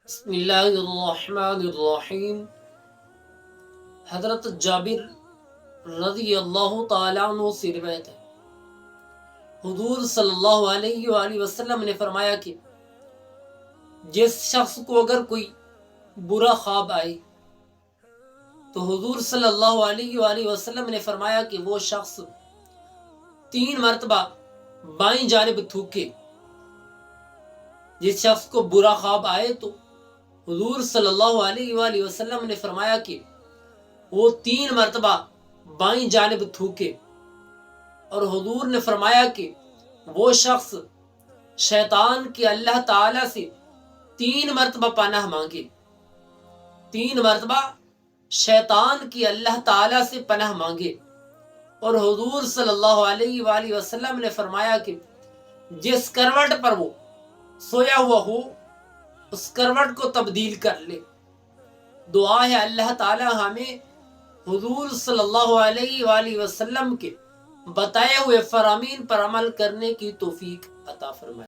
بسم اللہ الرحمن الرحیم۔ حضرت جابر رضی اللہ تعالیٰ عنہ سے روایت ہے، حضور صلی اللہ علیہ وآلہ وسلم نے فرمایا کہ جس شخص کو اگر کوئی برا خواب آئے تو حضور صلی اللہ علیہ وآلہ وسلم نے فرمایا کہ وہ شخص 3 مرتبہ بائیں جانب تھوکے۔ جس شخص کو برا خواب آئے تو حضور صلی اللہ علیہ وآلہ وسلم نے فرمایا کہ وہ 3 مرتبہ بائیں جانب تھوکے، اور حضور نے فرمایا کہ وہ شخص شیطان کے اللہ تعالی سے 3 مرتبہ پناہ مانگے۔ 3 مرتبہ شیطان کی اللہ تعالی سے پناہ مانگے، اور حضور صلی اللہ علیہ وآلہ وسلم نے فرمایا کہ جس کروٹ پر وہ سویا ہوا ہو اس کروٹ کو تبدیل کر لے۔ دعا ہے اللہ تعالی ہمیں حضور صلی اللہ علیہ وآلہ وسلم کے بتائے ہوئے فرامین پر عمل کرنے کی توفیق عطا فرمائے۔